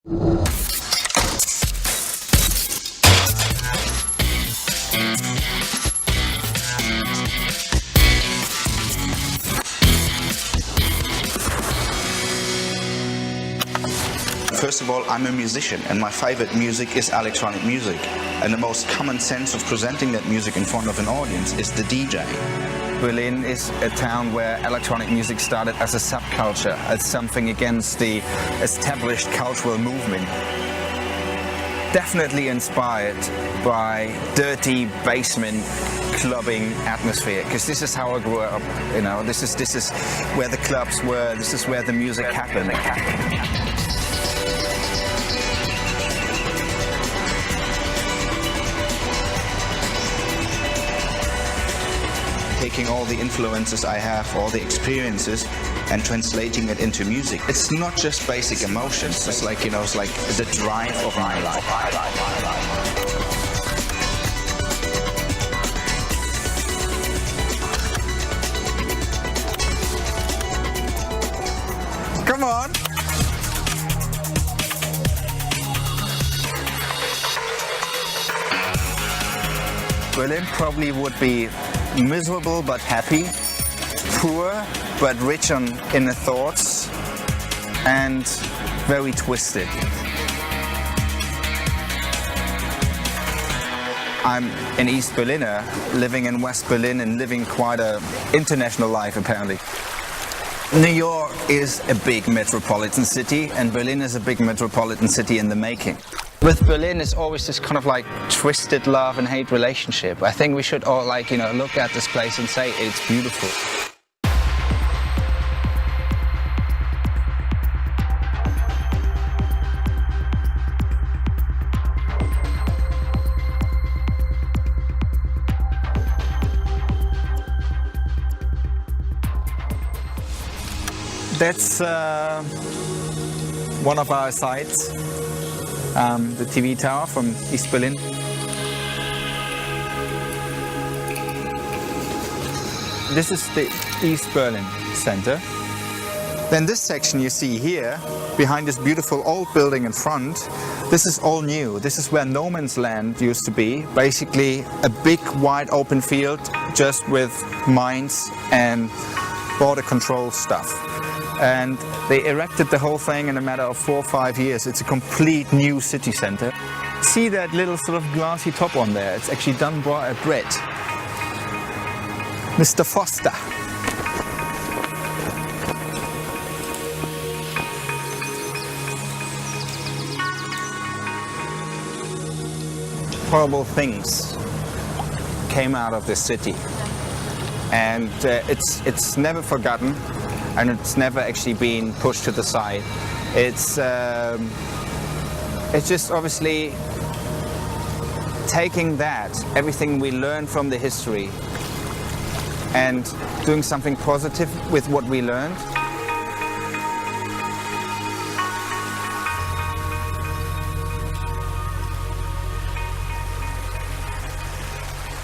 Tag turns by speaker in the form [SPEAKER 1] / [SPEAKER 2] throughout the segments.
[SPEAKER 1] First of all, I'm a musician and my favorite music is electronic music. And the most common sense of presenting that music in front of an audience is the DJ.
[SPEAKER 2] Berlin is a town where electronic music started as a subculture, as something against the established cultural movement. Definitely inspired by dirty basement clubbing atmosphere, because this is how I grew up, you know, this is where the clubs were, this is where the music happened.
[SPEAKER 1] Taking all the influences I have, all the experiences, and translating it into music. It's not just basic emotions, it's like, you know, it's like the drive of my life.
[SPEAKER 2] Come on! Berlin probably would be miserable but happy, poor but rich in the thoughts, and very twisted. I'm an East Berliner, living in West Berlin and living quite an international life apparently. New York is a big metropolitan city and Berlin is a big metropolitan city in the making. With Berlin, it's always this kind of like twisted love and hate relationship. I think we should all like, you know, look at this place and say it's beautiful. That's one of our sites. The TV tower from East Berlin. This is the East Berlin Center. Then this section you see here, behind this beautiful old building in front, this is all new. This is where no man's land used to be. Basically a big wide open field just with mines and border control stuff. And they erected the whole thing in a matter of 4 or 5 years. It's a complete new city center. See that little sort of glassy top on there? It's actually done by a bread. Mr. Foster. Horrible things came out of this city. And it's never forgotten. And it's never actually been pushed to the side. It's just obviously taking that, everything we learned from the history, and doing something positive with what we learned.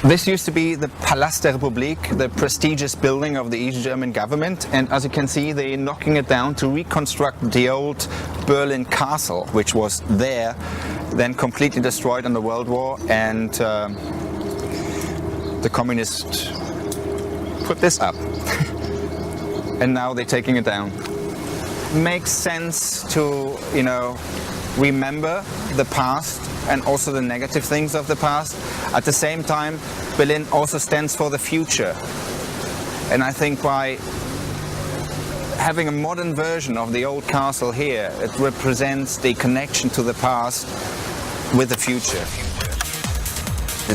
[SPEAKER 2] This used to be the Palast der Republik, the prestigious building of the East German government, and as you can see they're knocking it down to reconstruct the old Berlin castle, which was there, then completely destroyed in the World War, and the communists put this up and now they're taking it down. Makes sense to, you know, remember the past and also the negative things of the past. At the same time, Berlin also stands for the future. And I think by having a modern version of the old castle here, it represents the connection to the past with the future.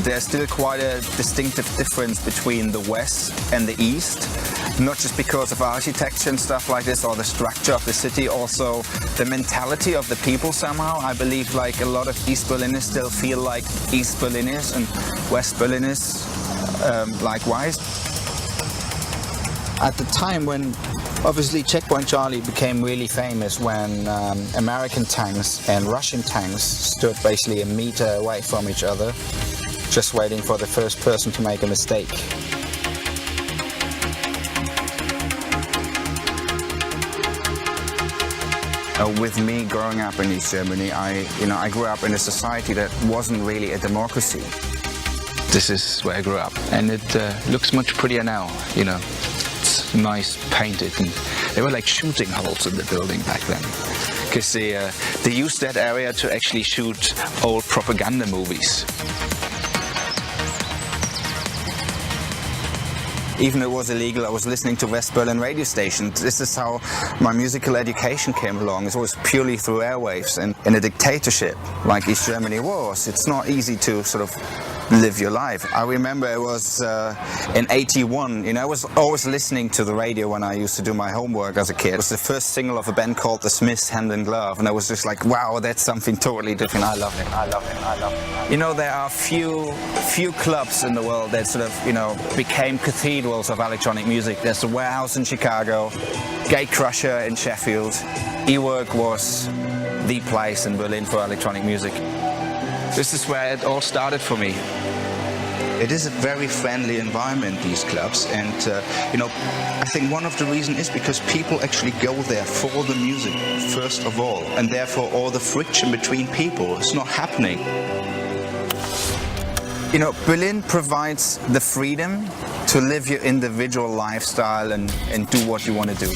[SPEAKER 2] There's still quite a distinctive difference between the West and the East, not just because of architecture and stuff like this or the structure of the city, also the mentality of the people somehow. I believe like a lot of East Berliners still feel like East Berliners and West Berliners likewise. At the time when obviously Checkpoint Charlie became really famous, when American tanks and Russian tanks stood basically a meter away from each other, just waiting for the first person to make a mistake. with me growing up in East Germany, I grew up in a society that wasn't really a democracy.
[SPEAKER 3] This is where I grew up, and it looks much prettier now, you know. It's nice painted, and there were like shooting holes in the building back then. Because they used that area to actually shoot old propaganda movies.
[SPEAKER 2] Even though it was illegal, I was listening to West Berlin radio stations. This is how my musical education came along. It was purely through airwaves, and in a dictatorship like East Germany was, it's not easy to sort of live your life. I remember it was in '81, you know, I was always listening to the radio when I used to do my homework as a kid. It was the first single of a band called The Smiths, Hand in Glove, and I was just like, wow, that's something totally different. I love it, I love it, I love it. You know, there are few clubs in the world that sort of, you know, became cathedrals of electronic music. There's the Warehouse in Chicago, Gatecrusher in Sheffield. E-Work was the place in Berlin for electronic music.
[SPEAKER 3] This is where it all started for me.
[SPEAKER 1] It is a very friendly environment, these clubs, and you know, I think one of the reasons is because people actually go there for the music first of all, and therefore all the friction between people is not happening.
[SPEAKER 2] You know, Berlin provides the freedom to live your individual lifestyle and do what you want to do.